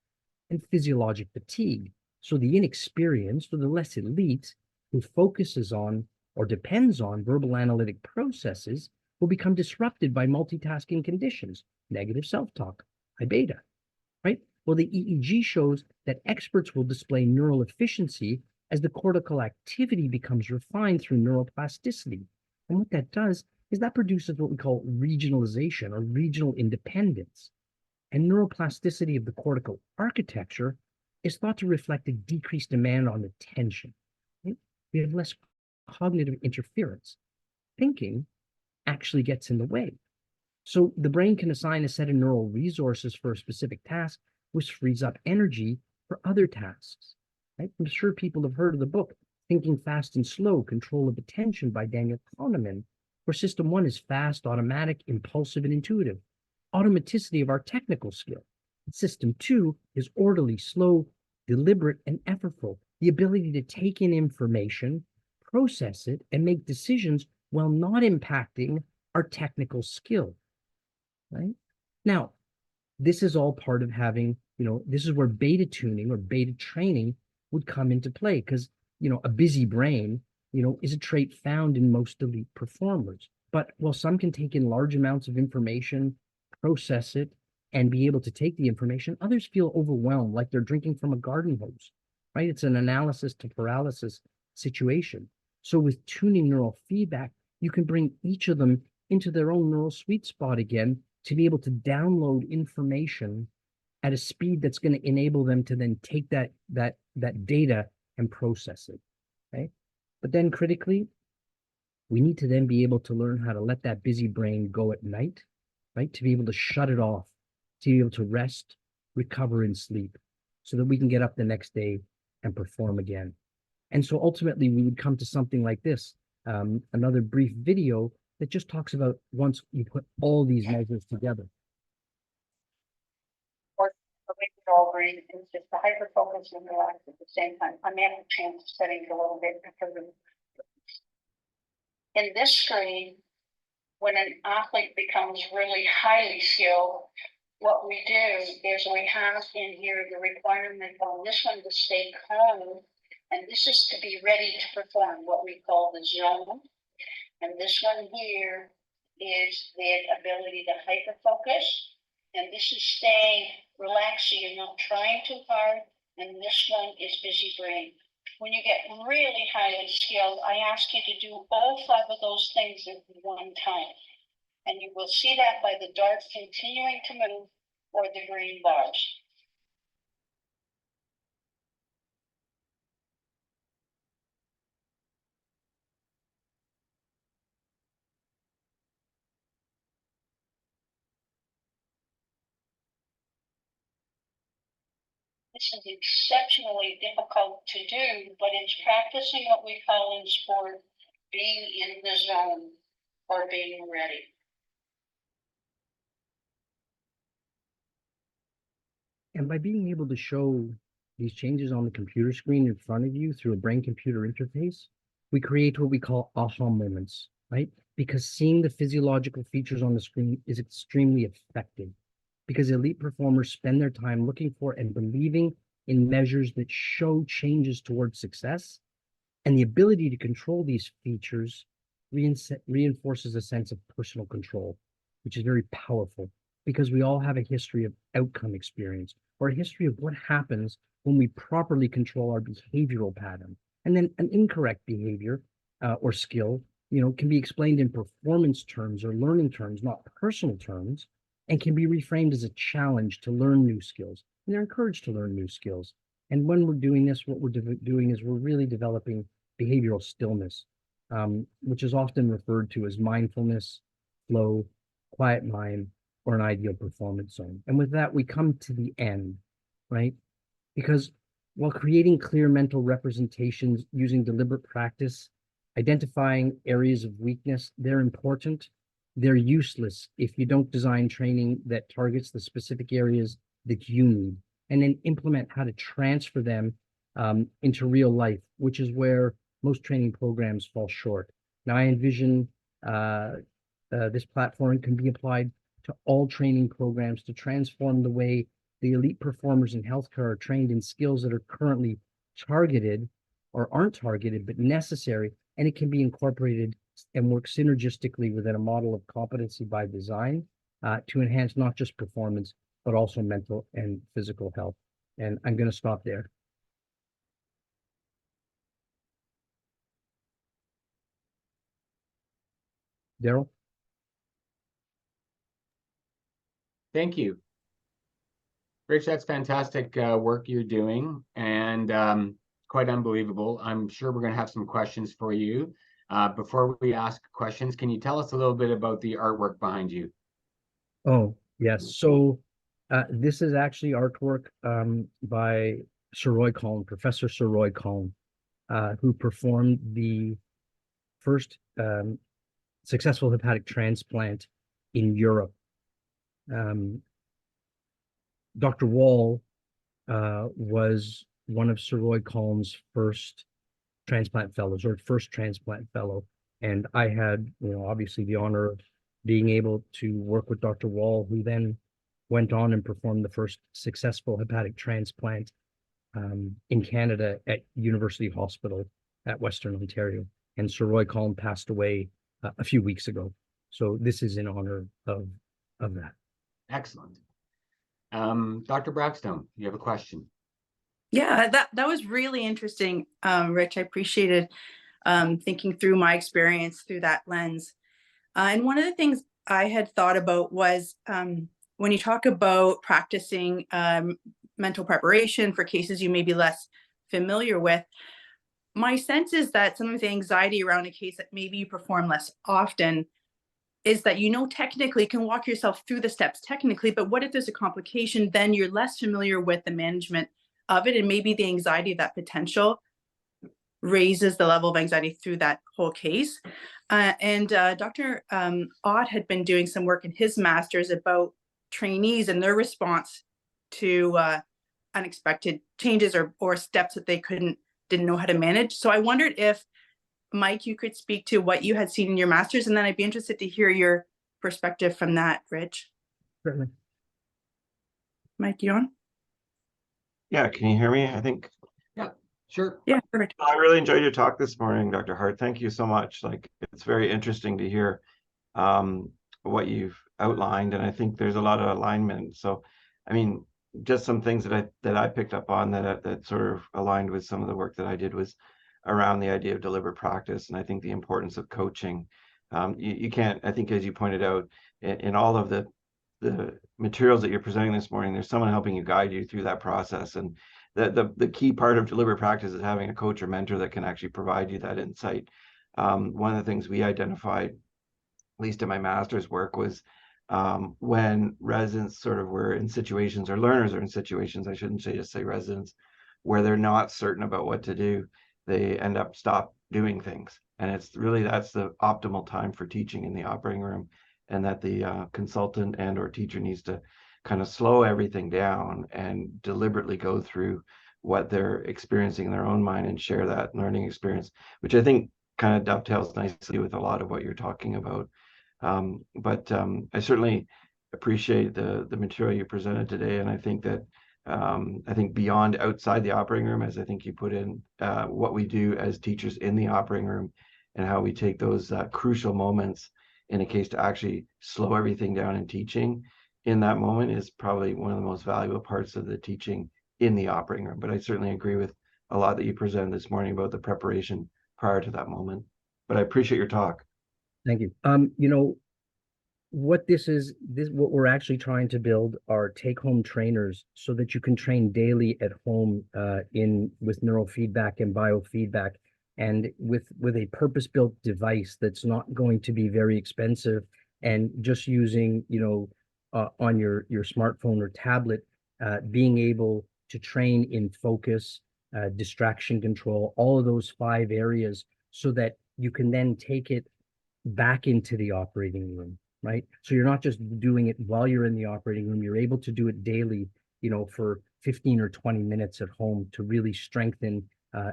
and physiologic fatigue. So the inexperienced or the less elite who focuses on or depends on verbal analytic processes will become disrupted by multitasking conditions, negative self-talk, high beta, right? Well, the EEG shows that experts will display neural efficiency as the cortical activity becomes refined through neuroplasticity. And what that does is that produces what we call regionalization or regional independence. And neuroplasticity of the cortical architecture is thought to reflect a decreased demand on attention. Right? We have less cognitive interference. Thinking actually gets in the way. So the brain can assign a set of neural resources for a specific task, which frees up energy for other tasks. Right? I'm sure people have heard of the book, Thinking Fast and Slow, Control of Attention by Daniel Kahneman, where system 1 is fast, automatic, impulsive, and intuitive. Automaticity of our technical skill. System 2 is orderly, slow, deliberate, and effortful. The ability to take in information, process it, and make decisions while not impacting our technical skill. Right? Now, this is all part of having, this is where beta tuning or beta training would come into play, because, a busy brain, is a trait found in most elite performers. But while some can take in large amounts of information, process it, and be able to take the information, others feel overwhelmed, like they're drinking from a garden hose, right? It's an analysis to paralysis situation. So with tuning neural feedback, you can bring each of them into their own neural sweet spot again to be able to download information at a speed that's going to enable them to then take that data and process it, right? But then critically, we need to then be able to learn how to let that busy brain go at night, right? To be able to shut it off, to be able to rest, recover, and sleep, so that we can get up the next day and perform again. And so ultimately, we would come to something like this, another brief video that just talks about once you put all these measures together. Brain is just the hyper focus and relax at the same time. I may have to change the settings a little bit because of in this screen, when an athlete becomes really highly skilled, what we do is we have in here the requirement on this one to stay calm, and this is to be ready to perform what we call the zone. And this one here is the ability to hyper focus And this is staying relaxed so you're not trying too hard. And this one is busy brain. When you get really highly skilled, I ask you to do all 5 of those things at one time. And you will see that by the dart continuing to move or the green bars. This is exceptionally difficult to do, but it's practicing what we call in sport being in the zone or being ready. And by being able to show these changes on the computer screen in front of you through a brain-computer interface, we create what we call aha moments, right? Because seeing the physiological features on the screen is extremely effective, because elite performers spend their time looking for and believing in measures that show changes towards success, and the ability to control these features reinforces a sense of personal control, which is very powerful, because we all have a history of outcome experience, or a history of what happens when we properly control our behavioral pattern. And then an incorrect behavior or skill, can be explained in performance terms or learning terms, not personal terms, and can be reframed as a challenge to learn new skills. And they're encouraged to learn new skills. And when we're doing this, what we're doing is we're really developing behavioral stillness, which is often referred to as mindfulness, flow, quiet mind, or an ideal performance zone. And with that, we come to the end, right? Because while creating clear mental representations using deliberate practice, identifying areas of weakness, they're important. They're useless if you don't design training that targets the specific areas that you need, and then implement how to transfer them into real life, which is where most training programs fall short. Now, I envision this platform can be applied to all training programs to transform the way the elite performers in healthcare are trained in skills that are currently targeted or aren't targeted, but necessary, and it can be incorporated and work synergistically within a model of competency by design to enhance not just performance, but also mental and physical health. And I'm going to stop there. Daryl? Thank you. Rich, that's fantastic work you're doing, and quite unbelievable. I'm sure we're going to have some questions for you. Before we ask questions, can you tell us a little bit about the artwork behind you? Oh, yes. So this is actually artwork by Sir Roy Collin, Professor Sir Roy Collin, who performed the first successful hepatic transplant in Europe. Dr. Wall was one of Sir Roy Collin's first transplant fellows, or first transplant fellow. And I had, obviously the honor of being able to work with Dr. Wall, who then went on and performed the first successful hepatic transplant in Canada at University Hospital at Western Ontario. And Sir Roy Collin passed away a few weeks ago. So this is in honor of that. Excellent. Dr. Brackstone, you have a question? Yeah, that was really interesting, Rich. I appreciated thinking through my experience through that lens. And one of the things I had thought about was when you talk about practicing mental preparation for cases you may be less familiar with, my sense is that some of the anxiety around a case that maybe you perform less often is that, technically can walk yourself through the steps technically, but what if there's a complication? Then you're less familiar with the management of it, and maybe the anxiety of that potential raises the level of anxiety through that whole case. And Dr. Ott had been doing some work in his master's about trainees and their response to unexpected changes or steps that they didn't know how to manage. So I wondered if, Mike, you could speak to what you had seen in your master's, and then I'd be interested to hear your perspective from that, Rich. Certainly. Mike, you on? Yeah, can you hear me? I think. Yeah, sure. Yeah, perfect. I really enjoyed your talk this morning, Dr. Hart. Thank you so much. It's very interesting to hear what you've outlined, and I think there's a lot of alignment. So, I mean, just some things that I picked up on that sort of aligned with some of the work that I did was around the idea of deliberate practice, and I think the importance of coaching. You can't, I think, as you pointed out, in all of the materials that you're presenting this morning, there's someone helping you guide you through that process. And the key part of deliberate practice is having a coach or mentor that can actually provide you that insight. One of the things we identified, at least in my master's work, was when residents sort of were in situations, or learners are in situations, I shouldn't say just say residents, where they're not certain about what to do, they end up stop doing things. And it's really, that's the optimal time for teaching in the operating room, and that the consultant and or teacher needs to kind of slow everything down and deliberately go through what they're experiencing in their own mind and share that learning experience, which I think kind of dovetails nicely with a lot of what you're talking about. But I certainly appreciate the material you presented today, and I think that I think beyond outside the operating room, as I think you put in, what we do as teachers in the operating room, and how we take those crucial moments in a case to actually slow everything down in teaching in that moment, is probably one of the most valuable parts of the teaching in the operating room. But I certainly agree with a lot that you presented this morning about the preparation prior to that moment. But I appreciate your talk. Thank you. You know, what what we're actually trying to build are take-home trainers so that you can train daily at home with neurofeedback and biofeedback, and with a purpose-built device that's not going to be very expensive, and just using, on your smartphone or tablet, being able to train in focus, distraction control, all of those 5 areas, so that you can then take it back into the operating room, right? So you're not just doing it while you're in the operating room, you're able to do it daily, for 15 or 20 minutes at home, to really strengthen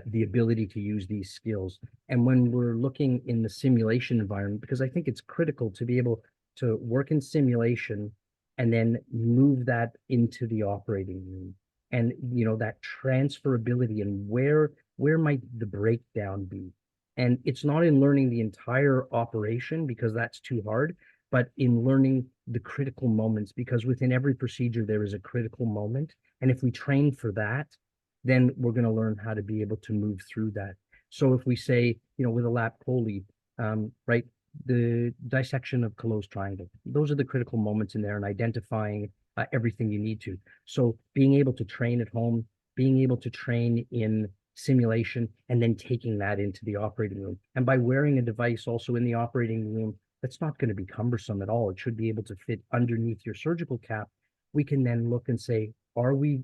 the ability to use these skills. And when we're looking in the simulation environment, because I think it's critical to be able to work in simulation and then move that into the operating room. And, that transferability, and where might the breakdown be? And it's not in learning the entire operation, because that's too hard, but in learning the critical moments, because within every procedure, there is a critical moment. And if we train for that, then we're going to learn how to be able to move through that. So if we say, with a lap chole, right, the dissection of Callot's triangle, those are the critical moments in there, and identifying everything you need to. So being able to train at home, being able to train in simulation, and then taking that into the operating room. And by wearing a device also in the operating room, that's not going to be cumbersome at all. It should be able to fit underneath your surgical cap. We can then look and say, are we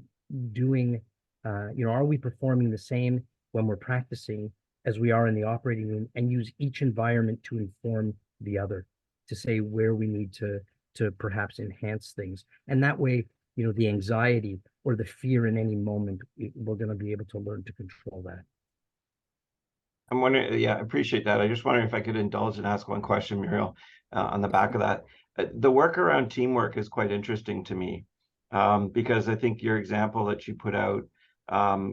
doing, are we performing the same when we're practicing as we are in the operating room, and use each environment to inform the other, to say where we need to perhaps enhance things. And that way, the anxiety or the fear in any moment, we're going to be able to learn to control that. I'm wondering, yeah, I appreciate that. I just wondering if I could indulge and ask one question, Muriel, on the back of that. The work around teamwork is quite interesting to me, because I think your example that you put out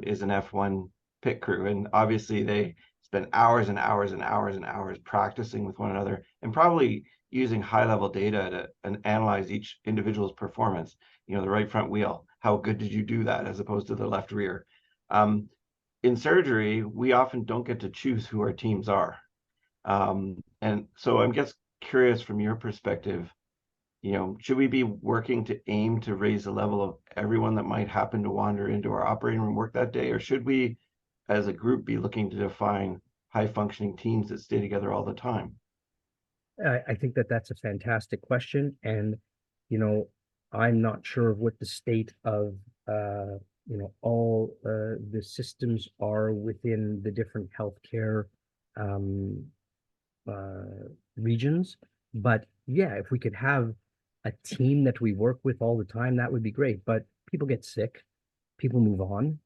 is an F1 pit crew, and obviously they spend hours and hours and hours and hours practicing with one another, and probably using high-level data to analyze each individual's performance. The right front wheel, how good did you do that, as opposed to the left rear? In surgery, we often don't get to choose who our teams are. And so I'm just curious, from your perspective, should we be working to aim to raise the level of everyone that might happen to wander into our operating room work that day? Or should we, as a group, be looking to define high-functioning teams that stay together all the time? I think that's a fantastic question. And, I'm not sure of what the state of all the systems are within the different healthcare regions. But yeah, if we could have a team that we work with all the time, that would be great. But people get sick, people move on.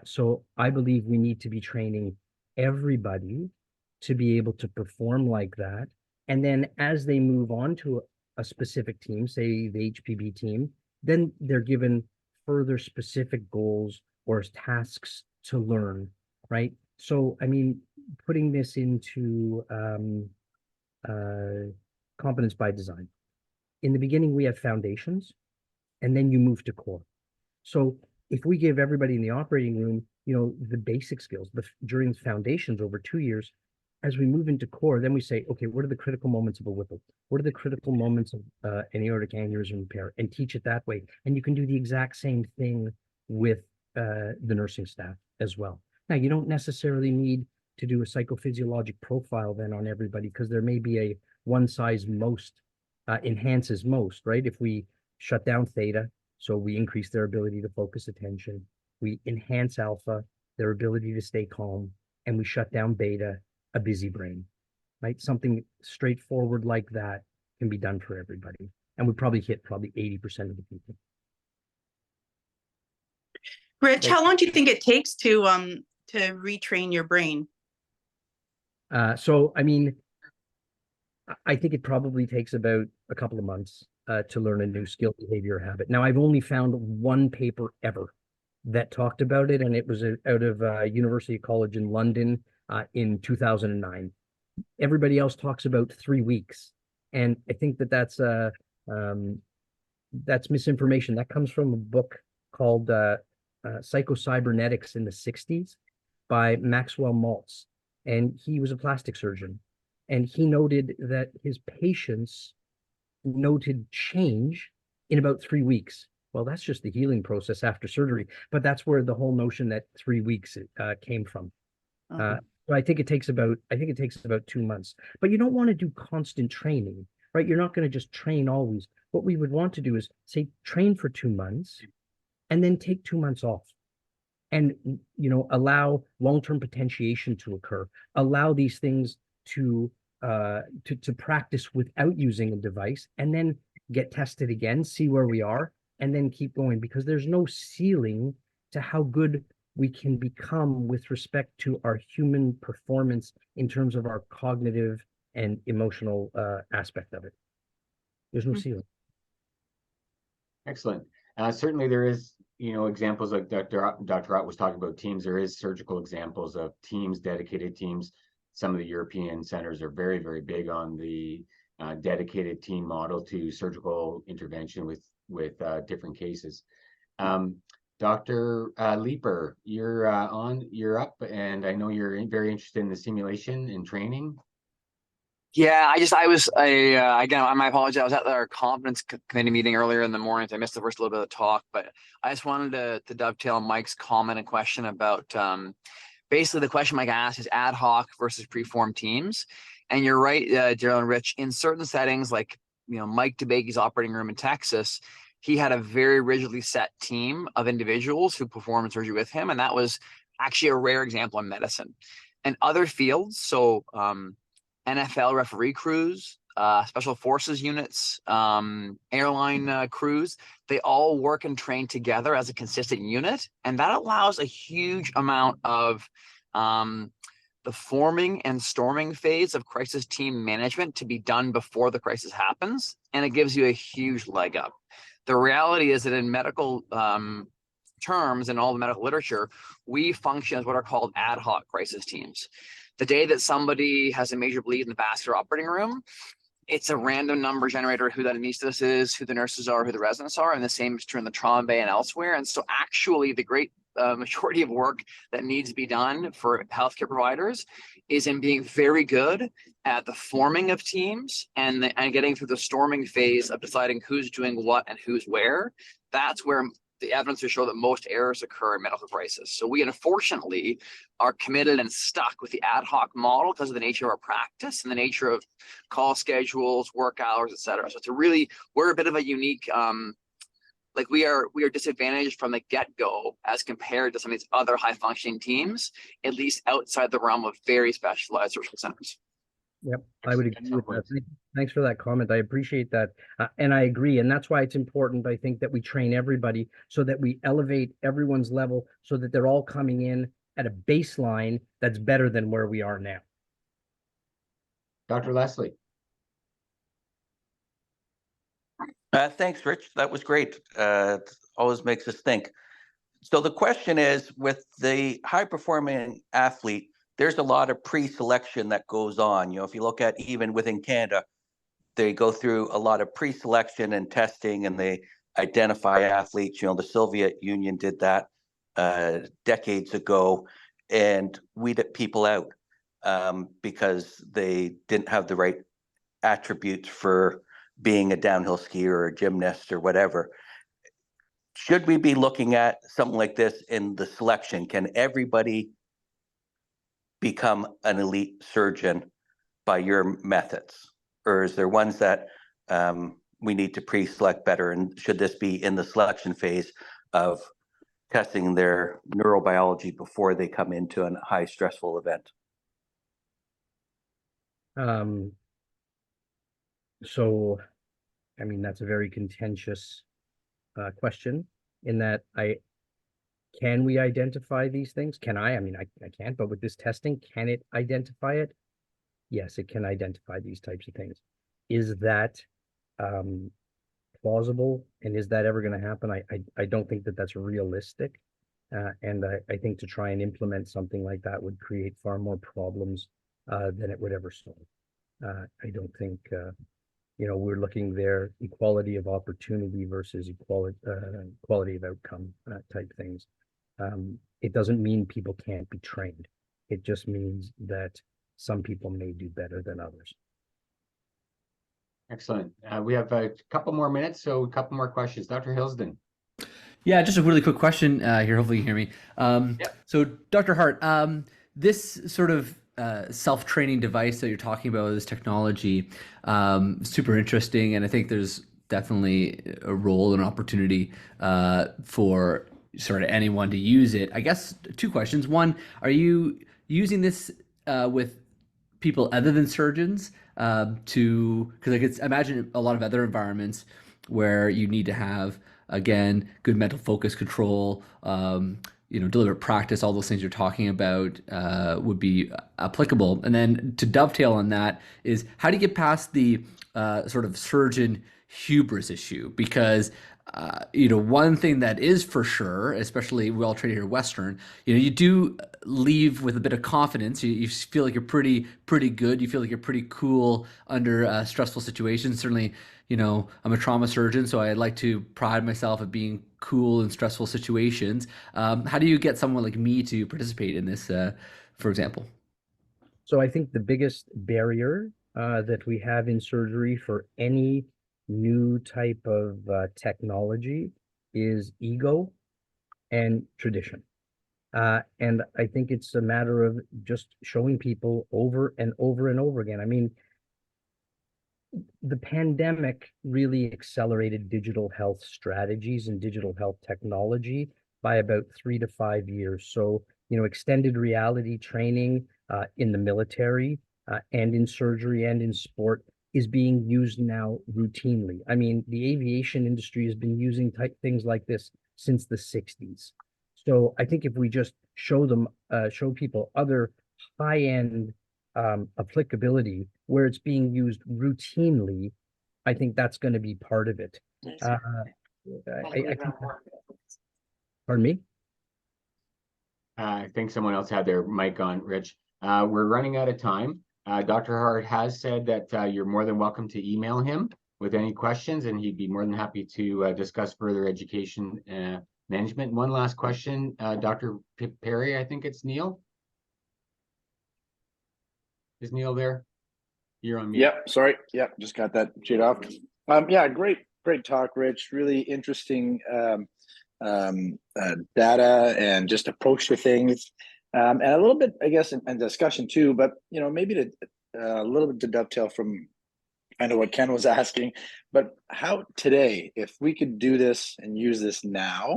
So I believe we need to be training everybody to be able to perform like that. And then as they move on to a specific team, say the HPB team, then they're given further specific goals or tasks to learn, right? So, I mean, putting this into competence by design, in the beginning, we have foundations, and then you move to core. So if we give everybody in the operating room, the basic skills, during foundations over 2 years, as we move into core, then we say, okay, what are the critical moments of a Whipple? What are the critical moments of an aortic aneurysm repair? And teach it that way. And you can do the exact same thing with the nursing staff as well. Now, you don't necessarily need to do a psychophysiologic profile then on everybody, because there may be a one size most enhances most, right? If we shut down theta, so we increase their ability to focus attention, we enhance alpha, their ability to stay calm, and we shut down beta, a busy brain, right? Something straightforward like that can be done for everybody. And we probably hit 80% of the people. Rich, how long do you think it takes to retrain your brain? So, I mean, I think it probably takes about a couple of months to learn a new skill, behavior, habit. Now, I've only found one paper ever that talked about it, and it was out of University College in London in 2009. Everybody else talks about 3 weeks, and I think that's misinformation. That comes from a book called Psychocybernetics in the 60s by Maxwell Maltz, and he was a plastic surgeon, and he noted that his patients noted change in about 3 weeks. Well, that's just the healing process after surgery, but that's where the whole notion that 3 weeks came from. So I think it takes about 2 months, but you don't want to do constant training, right? You're not going to just train always. What we would want to do is say train for 2 months and then take 2 months off, and allow long-term potentiation to occur, allow these things to practice without using a device, and then get tested again, see where we are, and then keep going, because there's no ceiling to how good we can become with respect to our human performance in terms of our cognitive and emotional aspect of it. There's no ceiling. Excellent. Certainly there is, examples like Dr. Hart was talking about teams. There is surgical examples of teams, dedicated teams. Some of the European centers are very, very big on the dedicated team model to surgical intervention with different cases. Dr. Leeper, you're up, and I know you're very interested in the simulation and training. Yeah, again, my apologies. I was at our conference committee meeting earlier in the morning. So I missed the first little bit of the talk, but I just wanted to dovetail on Mike's comment and question about basically the question Mike asked is ad hoc versus preformed teams. And you're right, Daryl and Rich, in certain settings, like Mike DeBakey's operating room in Texas, he had a very rigidly set team of individuals who performed surgery with him, and that was actually a rare example in medicine. And other fields, so NFL referee crews, special forces units, airline crews, they all work and train together as a consistent unit. And that allows a huge amount of the forming and storming phase of crisis team management to be done before the crisis happens. And it gives you a huge leg up. The reality is that in medical terms and all the medical literature, we function as what are called ad hoc crisis teams. The day that somebody has a major bleed in the vascular operating room, it's a random number generator who that anesthetist is, who the nurses are, who the residents are, and the same is true in the trauma bay and elsewhere. And so actually the great majority of work that needs to be done for healthcare providers is in being very good at the forming of teams and getting through the storming phase of deciding who's doing what and who's where. That's where the evidence will show that most errors occur in medical crisis. So we unfortunately are committed and stuck with the ad hoc model because of the nature of our practice and the nature of call schedules, work hours, et cetera. So we're a bit of a unique, we are disadvantaged from the get-go as compared to some of these other high functioning teams, at least outside the realm of very specialized surgical centers. Yep, I would agree with that. Thanks for that comment. I appreciate that. And I agree. And that's why it's important, I think, that we train everybody so that we elevate everyone's level so that they're all coming in at a baseline that's better than where we are now. Dr. Leslie. Thanks, Rich. That was great. It always makes us think. So the question is, with the high-performing athlete, there's a lot of pre-selection that goes on. If you look at even within Canada, they go through a lot of pre-selection and testing, and they identify athletes. The Soviet Union did that decades ago and weeded people out because they didn't have the right attributes for being a downhill skier or a gymnast or whatever. Should we be looking at something like this in the selection? Can everybody become an elite surgeon by your methods? Or is there ones that we need to pre-select better? And should this be in the selection phase of testing their neurobiology before they come into a high stressful event? So, I mean, that's a very contentious question in that can we identify these things? Can I? I mean, I can't, but with this testing, can it identify it? Yes, it can identify these types of things. Is that plausible? And is that ever going to happen? I don't think that that's realistic. And I think to try and implement something like that would create far more problems than it would ever solve. I don't think, we're looking there, equality of opportunity versus quality of outcome type things. It doesn't mean people can't be trained. It just means that some people may do better than others. Excellent. We have a couple more minutes, so a couple more questions. Dr. Hilsden. Yeah, just a really quick question here. Hopefully you hear me. Yep. So Dr. Hart, this sort of self-training device that you're talking about, this technology, super interesting. And I think there's definitely a role and opportunity for sort of anyone to use it. I guess two questions. One, are you using this with people other than surgeons because I could imagine a lot of other environments where you need to have, again, good mental focus control, deliberate practice, all those things you're talking about would be applicable. And then to dovetail on that is, how do you get past the sort of surgeon hubris issue? Because one thing that is for sure, especially we all train here Western, you do leave with a bit of confidence. You feel like you're pretty good. You feel like you're pretty cool under stressful situations. Certainly, I'm a trauma surgeon, so I like to pride myself at being cool in stressful situations. How do you get someone like me to participate in this, for example? So I think the biggest barrier that we have in surgery for any new type of technology is ego and tradition. And I think it's a matter of just showing people over and over and over again. I mean, the pandemic really accelerated digital health strategies and digital health technology by about 3 to 5 years. So, extended reality training in the military and in surgery and in sport is being used now routinely. I mean, the aviation industry has been using things like this since the 60s. So I think if we just show people other high-end applicability where it's being used routinely, I think that's going to be part of it. I think, pardon me? I think someone else had their mic on, Rich. We're running out of time. Dr. Hart has said that you're more than welcome to email him with any questions, and he'd be more than happy to discuss further education management. One last question, Dr. Perry, I think it's Neil. Is Neil there? You're on mute. Yep, sorry. Yep, just got that shit off. Yeah, great talk, Rich. Really interesting data and just approach to things. And a little bit, I guess, in discussion too, but maybe to a little bit to dovetail from kind of what Ken was asking, but how today, if we could do this and use this now,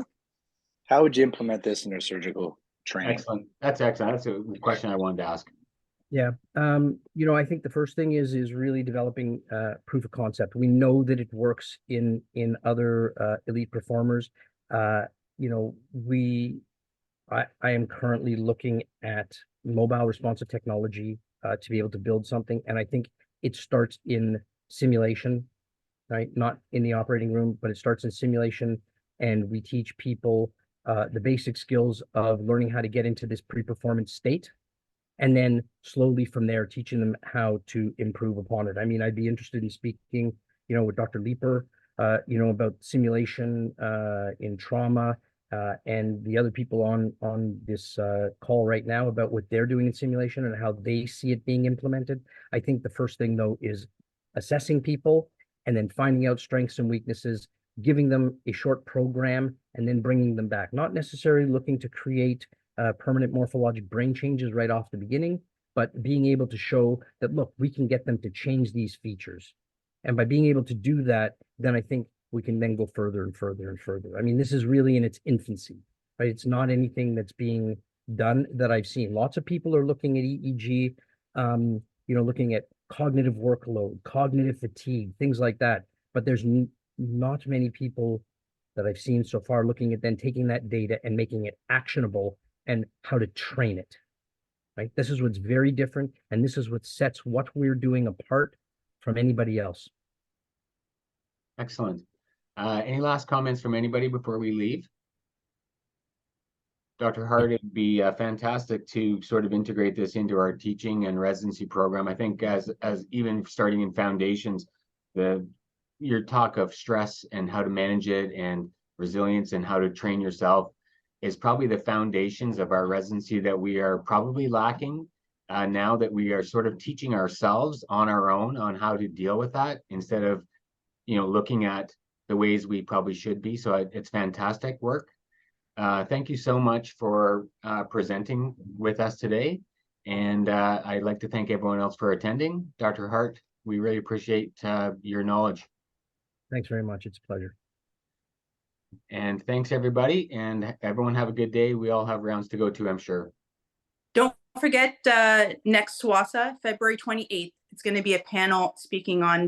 how would you implement this in your surgical training? Excellent. That's excellent. That's a question I wanted to ask. Yeah. I think the first thing is really developing proof of concept. We know that it works in other elite performers. I am currently looking at mobile responsive technology to be able to build something. And I think it starts in simulation, right? Not in the operating room, but it starts in simulation. And we teach people the basic skills of learning how to get into this pre-performance state. and then slowly from there, teaching them how to improve upon it. I mean, I'd be interested in speaking, with Dr. Leeper, about simulation in trauma, and the other people on this call right now about what they're doing in simulation and how they see it being implemented. I think the first thing, though, is assessing people and then finding out strengths and weaknesses, giving them a short program, and then bringing them back. Not necessarily looking to create permanent morphologic brain changes right off the beginning, but being able to show that, look, we can get them to change these features. And by being able to do that, then I think we can then go further and further and further. I mean, this is really in its infancy, right? It's not anything that's being done that I've seen. Lots of people are looking at EEG, looking at cognitive workload, cognitive fatigue, things like that. But there's not many people that I've seen so far looking at then taking that data and making it actionable and how to train it, right? This is what's very different. And this is what sets what we're doing apart from anybody else. Excellent. Any last comments from anybody before we leave? Dr. Hart, it'd be fantastic to sort of integrate this into our teaching and residency program. I think as even starting in foundations, your talk of stress and how to manage it and resilience and how to train yourself is probably the foundations of our residency that we are probably lacking now that we are sort of teaching ourselves on our own on how to deal with that instead of, looking at the ways we probably should be. So it's fantastic work. Thank you so much for presenting with us today. And I'd like to thank everyone else for attending. Dr. Hart, we really appreciate your knowledge. Thanks very much. It's a pleasure. And thanks, everybody. And everyone have a good day. We all have rounds to go to, I'm sure. Don't forget next SWASA, February 28th. It's going to be a panel speaking on